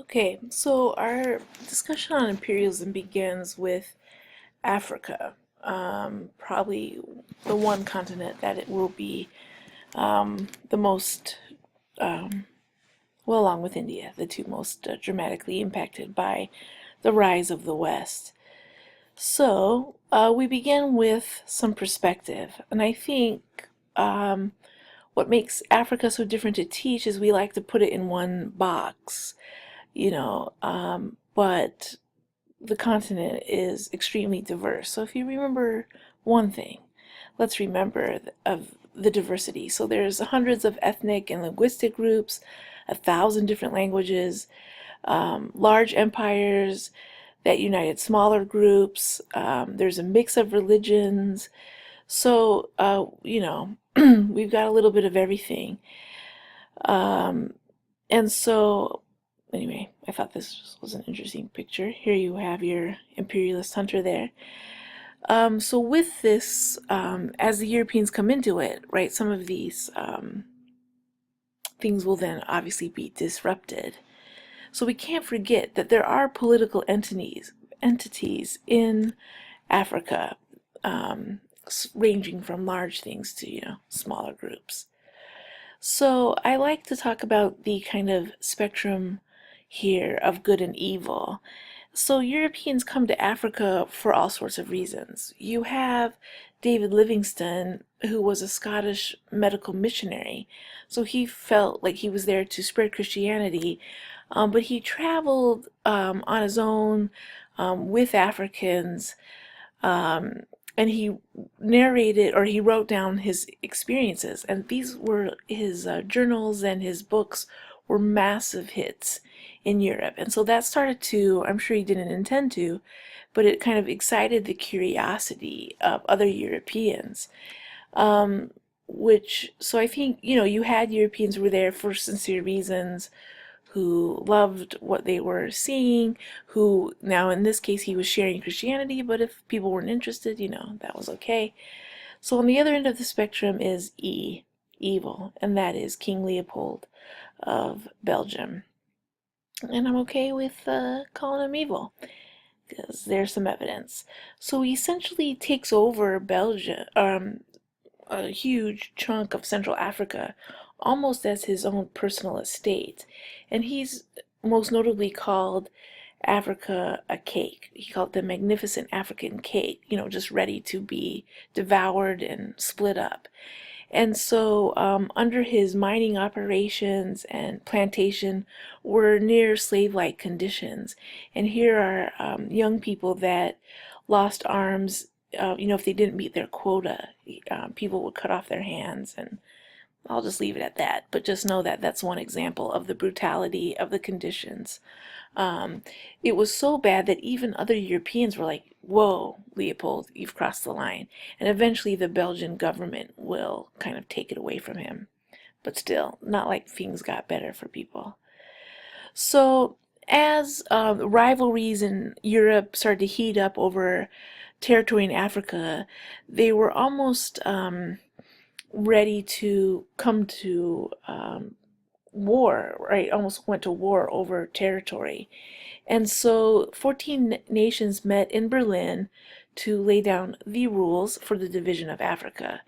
Okay, so our discussion on imperialism begins with Africa, probably the one continent that it will be the most, well, along with India, the two most dramatically impacted by the rise of the West. So we begin with some perspective, and I think what makes Africa so different to teach is we like to put it in one box, but the continent is extremely diverse. So if you remember one thing, let's remember of the diversity. So there's hundreds of ethnic and linguistic groups, 1,000 different languages, large empires that united smaller groups. There's a mix of religions. So, we've got a little bit of everything. And so anyway, I thought this was an interesting picture. Here you have your imperialist hunter there. So with this, as the Europeans come into it, right, some of these things will then obviously be disrupted. So we can't forget that there are political entities in Africa, ranging from large things to, smaller groups. So I like to talk about the kind of spectrum here of good and evil. So Europeans come to Africa for all sorts of reasons. You have David Livingstone, who was a Scottish medical missionary. So he felt like he was there to spread Christianity, but he traveled on his own with Africans, and he narrated or he wrote down his experiences, and these were his journals, and his books were massive hits in Europe. And so that started to, I'm sure he didn't intend to, but it kind of excited the curiosity of other Europeans. So I think, you had Europeans who were there for sincere reasons, who loved what they were seeing, who, now in this case, he was sharing Christianity, but if people weren't interested, that was okay. So on the other end of the spectrum is evil, and that is King Leopold of Belgium. And I'm okay with calling him evil, because there's some evidence. So he essentially takes over Belgium, a huge chunk of Central Africa, almost as his own personal estate. And he's most notably called Africa a cake. He called it the magnificent African cake, just ready to be devoured and split up. And so under his mining operations and plantation were near slave-like conditions. And here are young people that lost arms. If they didn't meet their quota, people would cut off their hands, and I'll just leave it at that. But just know that that's one example of the brutality of the conditions. It was so bad that even other Europeans were like, whoa, Leopold, you've crossed the line. And eventually the Belgian government will kind of take it away from him. But still, not like things got better for people. So as rivalries in Europe started to heat up over territory in Africa, they were almost ready to come to war, right? Almost went to war over territory. And so 14 nations met in Berlin to lay down the rules for the division of Africa.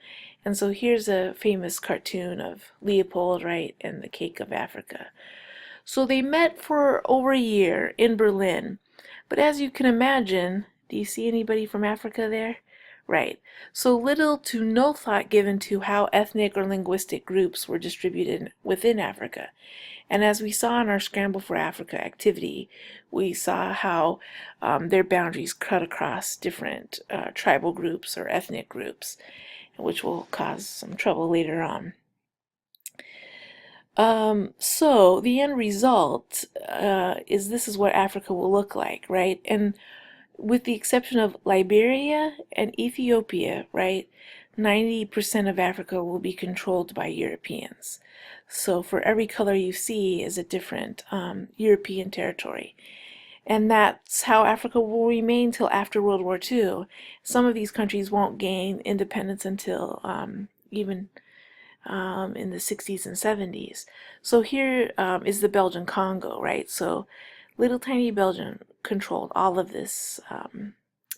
And so here's a famous cartoon of Leopold, right, and the cake of Africa. So they met for over a year in Berlin. But as you can imagine, do you see anybody from Africa there? Right. So little to no thought given to how ethnic or linguistic groups were distributed within Africa. And as we saw in our Scramble for Africa activity, we saw how their boundaries cut across different tribal groups or ethnic groups, which will cause some trouble later on. So the end result this is what Africa will look like, right? And with the exception of Liberia and Ethiopia, right, 90% of Africa will be controlled by Europeans. So for every color you see is a different European territory. And that's how Africa will remain till after World War II. Some of these countries won't gain independence until even in the 60s and 70s. So here is the Belgian Congo, right? So little tiny Belgium controlled all of this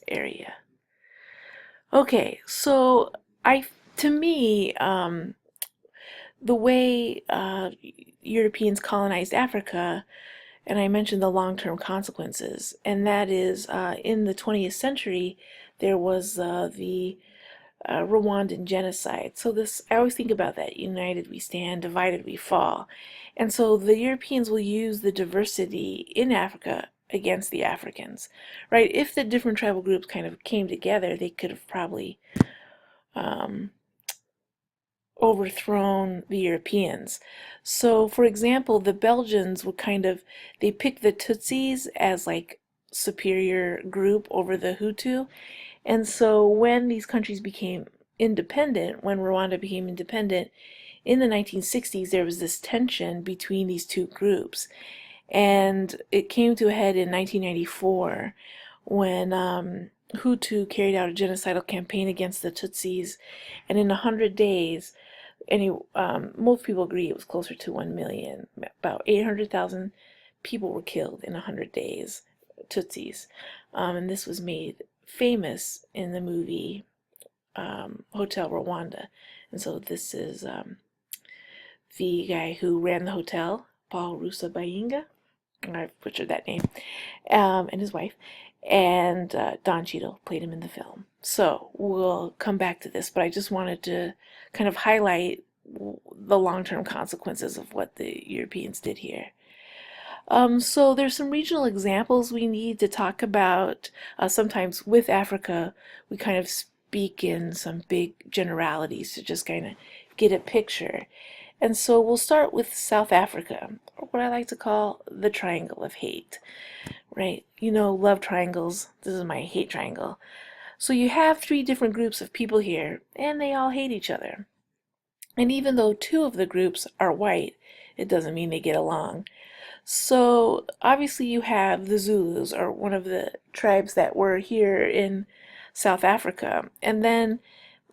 area. Okay, so to me, the way Europeans colonized Africa, and I mentioned the long-term consequences, and that is in the 20th century, there was the Rwandan genocide. So this, I always think about that: united we stand, divided we fall. And so the Europeans will use the diversity in Africa against the Africans, right? If the different tribal groups kind of came together, they could have probably um, overthrown the Europeans. So, for example, the Belgians would they picked the Tutsis as like superior group over the Hutu. And so when these countries became independent, when Rwanda became independent in the 1960s, there was this tension between these two groups. And it came to a head in 1994 when Hutu carried out a genocidal campaign against the Tutsis. And in 100 days, most people agree it was closer to 1 million. About 800,000 people were killed in 100 days, Tutsis. And this was made famous in the movie Hotel Rwanda. And so this is the guy who ran the hotel, Paul Rusa, I butchered that name, and his wife. And Don Cheadle played him in the film. So we'll come back to this, but I just wanted to kind of highlight the long-term consequences of what the Europeans did here. So there's some regional examples we need to talk about. Sometimes with Africa, we kind of speak in some big generalities to just kind of get a picture. And so we'll start with South Africa, or what I like to call the triangle of hate, right? You know, love triangles. This is my hate triangle. So you have three different groups of people here, and they all hate each other. And even though two of the groups are white, it doesn't mean they get along. So obviously you have the Zulus, or one of the tribes that were here in South Africa. And then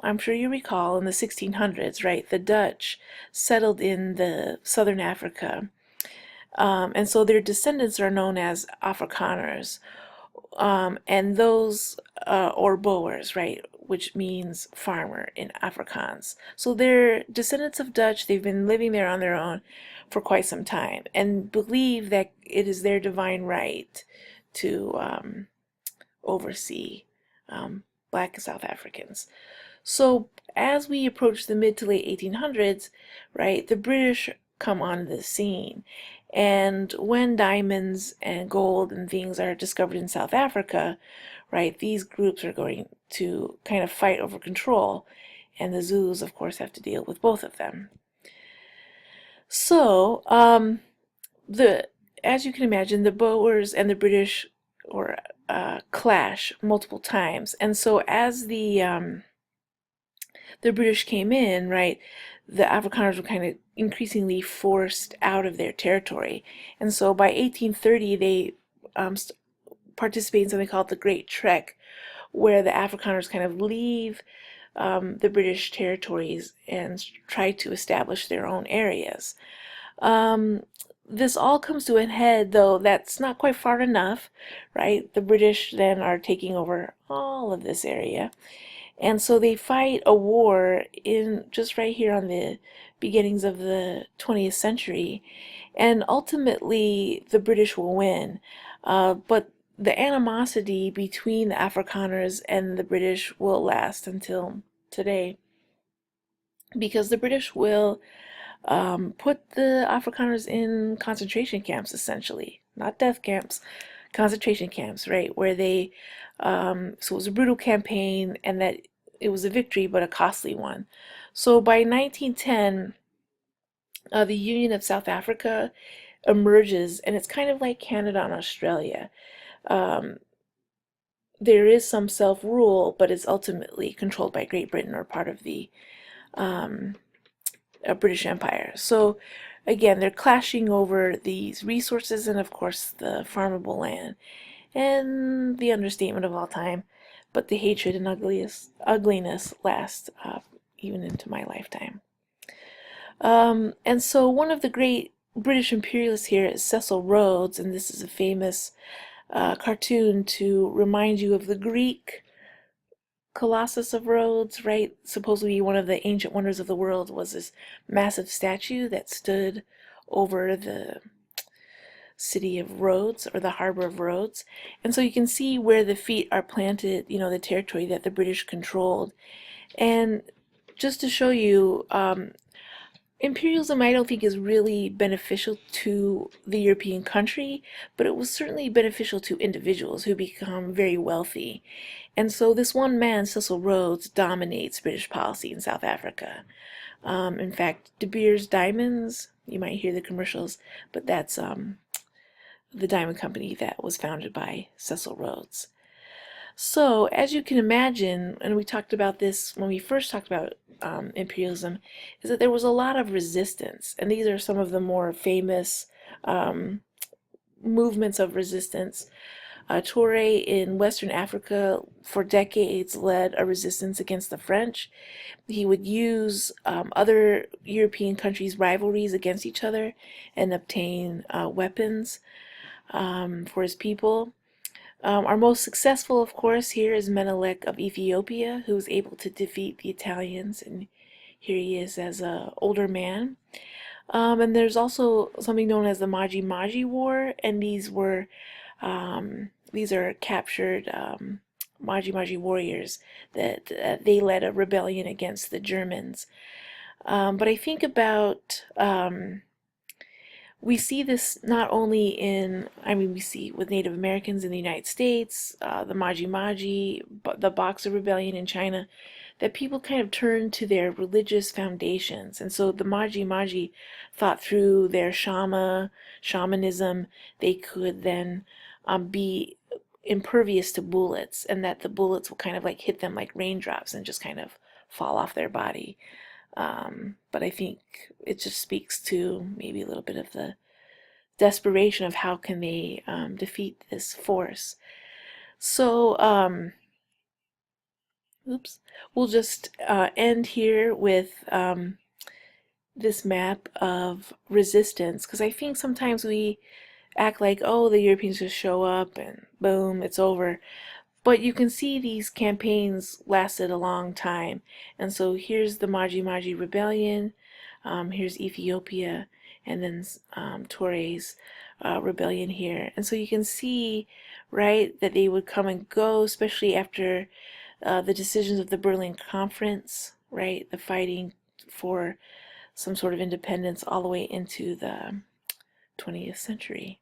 I'm sure you recall in the 1600s, right, the Dutch settled in the southern Africa. And so their descendants are known as Afrikaners. And those, or Boers, right, which means farmer in Afrikaans. So they're descendants of Dutch. They've been living there on their own for quite some time and believe that it is their divine right to oversee Black South Africans. So as we approach the mid to late 1800s, right, the British come on the scene. And when diamonds and gold and things are discovered in South Africa, right, these groups are going to kind of fight over control. And the Zulus, of course, have to deal with both of them. So, as you can imagine, the Boers and the British clash multiple times. And so as the British came in, right, the Afrikaners were kind of increasingly forced out of their territory. And so by 1830, they participate in something called the Great Trek, where the Afrikaners kind of leave the British territories and try to establish their own areas. This all comes to an head, though that's not quite far enough, right? The British then are taking over all of this area. And so they fight a war in just right here on the beginnings of the 20th century. And ultimately, the British will win. But the animosity between the Afrikaners and the British will last until today. Because the British will put the Afrikaners in concentration camps, essentially. Not death camps, concentration camps, right? Where they, so it was a brutal campaign, and that it was a victory, but a costly one. So by 1910, the Union of South Africa emerges, and it's kind of like Canada and Australia. There is some self-rule, but it's ultimately controlled by Great Britain, or part of the British Empire. So again, they're clashing over these resources and, of course, the farmable land. And the understatement of all time, but the hatred and ugliness last even into my lifetime. And so one of the great British imperialists here is Cecil Rhodes, and this is a famous cartoon to remind you of the Greek Colossus of Rhodes, right? Supposedly one of the ancient wonders of the world was this massive statue that stood over the city of Rhodes or the harbor of Rhodes. And so you can see where the feet are planted, the territory that the British controlled. And just to show you, imperialism, I don't think, is really beneficial to the European country, but it was certainly beneficial to individuals who become very wealthy. And so this one man, Cecil Rhodes, dominates British policy in South Africa. In fact, De Beers Diamonds, you might hear the commercials, but that's the diamond company that was founded by Cecil Rhodes. So, as you can imagine, and we talked about this when we first talked about imperialism, is that there was a lot of resistance. And these are some of the more famous um, movements of resistance. Toure in Western Africa for decades led a resistance against the French. He would use other European countries' rivalries against each other and obtain weapons for his people. Our most successful, of course, here is Menelik of Ethiopia, who was able to defeat the Italians, and here he is as an older man. And there's also something known as the Maji Maji War, and these are captured Maji Maji warriors that they led a rebellion against the Germans. But I think about we see this not only we see with Native Americans in the United States, the Maji Maji, the Boxer Rebellion in China, that people kind of turn to their religious foundations. And so the Maji Maji thought through their shamanism, they could then be impervious to bullets, and that the bullets will kind of like hit them like raindrops and just kind of fall off their body. But I think it just speaks to maybe a little bit of the desperation of how can they defeat this force. So, oops, we'll just end here with this map of resistance, because I think sometimes we act like, oh, the Europeans just show up and boom, it's over. But you can see these campaigns lasted a long time. And so here's the Maji Maji Rebellion, here's Ethiopia, and then Toure's rebellion here. And so you can see, right, that they would come and go, especially after the decisions of the Berlin Conference, right, the fighting for some sort of independence all the way into the 20th century.